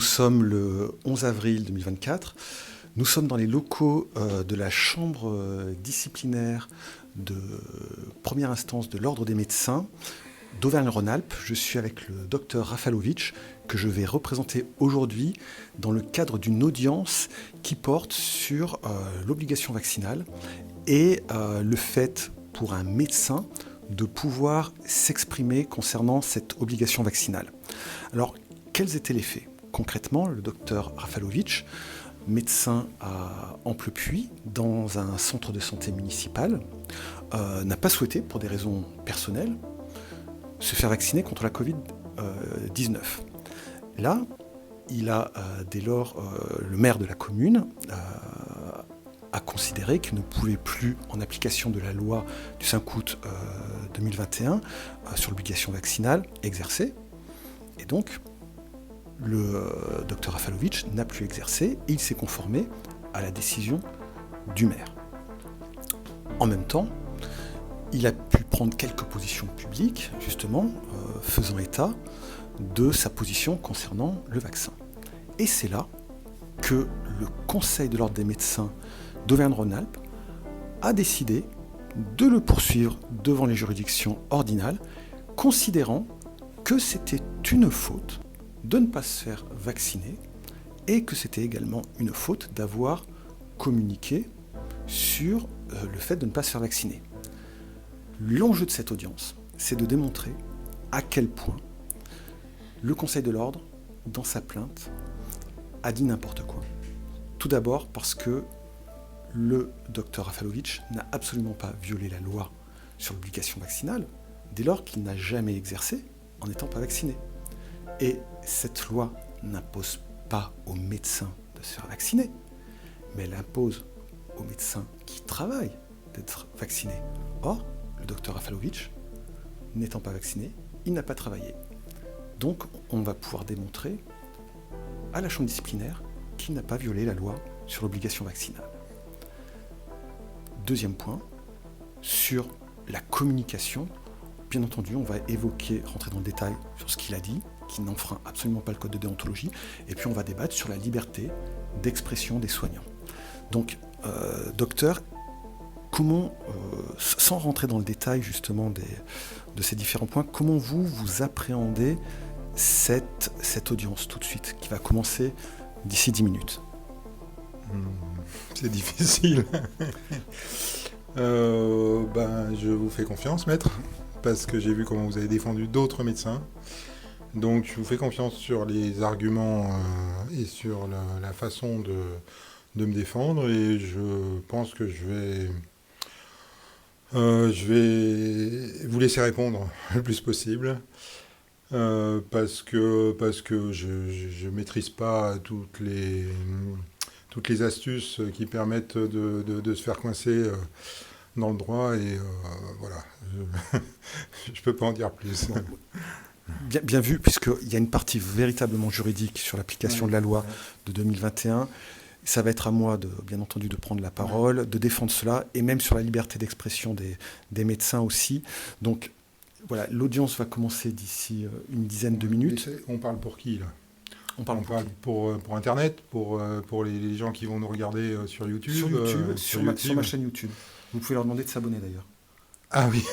Nous sommes le 11 avril 2024. Nous sommes dans les locaux de la chambre disciplinaire de première instance de l'Ordre des médecins d'Auvergne-Rhône-Alpes. Je suis avec le docteur Rafalovic que je vais représenter aujourd'hui dans le cadre d'une audience qui porte sur l'obligation vaccinale et le fait pour un médecin de pouvoir s'exprimer concernant cette obligation vaccinale. Alors, quels étaient les faits ? Concrètement, le docteur Rafalovic, médecin à Amplepuis, dans un centre de santé municipal, n'a pas souhaité, pour des raisons personnelles, se faire vacciner contre la Covid-19. Là, il a, dès lors, le maire de la commune a considéré qu'il ne pouvait plus, en application de la loi du 5 août 2021 sur l'obligation vaccinale, exercer. Et donc, le docteur Rafalovic n'a plus exercé et il s'est conformé à la décision du maire. En même temps, il a pu prendre quelques positions publiques, justement, faisant état de sa position concernant le vaccin. Et c'est là que le Conseil de l'Ordre des médecins d'Auvergne-Rhône-Alpes a décidé de le poursuivre devant les juridictions ordinales, considérant que c'était une faute de ne pas se faire vacciner et que c'était également une faute d'avoir communiqué sur le fait de ne pas se faire vacciner. L'enjeu de cette audience, c'est de démontrer à quel point le Conseil de l'Ordre, dans sa plainte, a dit n'importe quoi. Tout d'abord parce que le docteur Rafalovic n'a absolument pas violé la loi sur l'obligation vaccinale, dès lors qu'il n'a jamais exercé en n'étant pas vacciné. Et cette loi n'impose pas aux médecins de se faire vacciner, mais elle impose aux médecins qui travaillent d'être vaccinés. Or, le docteur Rafalovic, n'étant pas vacciné, il n'a pas travaillé. Donc, on va pouvoir démontrer à la chambre disciplinaire qu'il n'a pas violé la loi sur l'obligation vaccinale. Deuxième point, sur la communication, bien entendu, on va rentrer dans le détail sur ce qu'il a dit, qui n'enfreint absolument pas le code de déontologie, et puis on va débattre sur la liberté d'expression des soignants. Donc, docteur, comment, sans rentrer dans le détail justement de ces différents points, comment vous appréhendez cette audience tout de suite, qui va commencer d'ici 10 minutes ? C'est difficile. Je vous fais confiance, maître, parce que j'ai vu comment vous avez défendu d'autres médecins. Donc je vous fais confiance sur les arguments et sur la façon de me défendre, et je pense que je vais vous laisser répondre le plus possible, parce que je maîtrise pas toutes les astuces qui permettent de se faire coincer dans le droit, et voilà, je peux pas en dire plus. Bien vu, puisqu'il y a une partie véritablement juridique sur l'application de la loi de 2021. Ça va être à moi, bien entendu, de prendre la parole, de défendre cela, et même sur la liberté d'expression des médecins aussi. Donc, voilà, l'audience va commencer d'ici une dizaine de minutes. On parle pour qui, là ? On parle pour Internet, pour les gens qui vont nous regarder sur YouTube. Sur ma chaîne YouTube. Vous pouvez leur demander de s'abonner, d'ailleurs. Ah oui.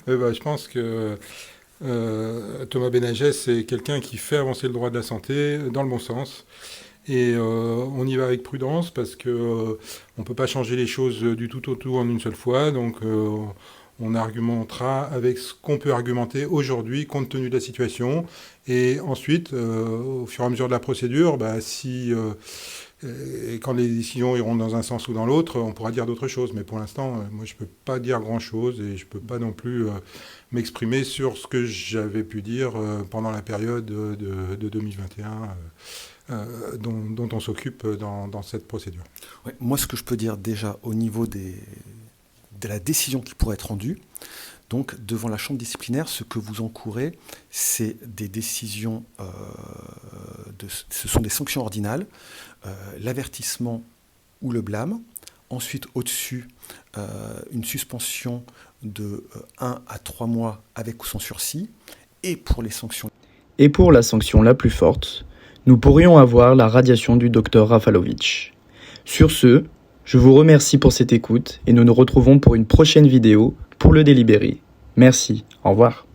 Je pense que Thomas Benagès, c'est quelqu'un qui fait avancer le droit de la santé dans le bon sens. Et on y va avec prudence, parce que on peut pas changer les choses du tout au tout en une seule fois. Donc on argumentera avec ce qu'on peut argumenter aujourd'hui, compte tenu de la situation. Et ensuite, au fur et à mesure de la procédure, quand les décisions iront dans un sens ou dans l'autre, on pourra dire d'autres choses. Mais pour l'instant, moi, je peux pas dire grand-chose, et je peux pas non plus m'exprimer sur ce que j'avais pu dire pendant la période de 2021 dont on s'occupe dans cette procédure. Ouais, moi, ce que je peux dire déjà au niveau de la décision qui pourrait être rendue, donc devant la chambre disciplinaire, ce que vous encourez, c'est des décisions, ce sont des sanctions ordinales, l'avertissement ou le blâme. Ensuite, au-dessus, une suspension de 1 à 3 mois avec ou sans sursis. Et pour les sanctions. Et pour la sanction la plus forte, nous pourrions avoir la radiation du docteur Rafalovic. Sur ce, je vous remercie pour cette écoute et nous nous retrouvons pour une prochaine vidéo pour le délibéré. Merci, au revoir.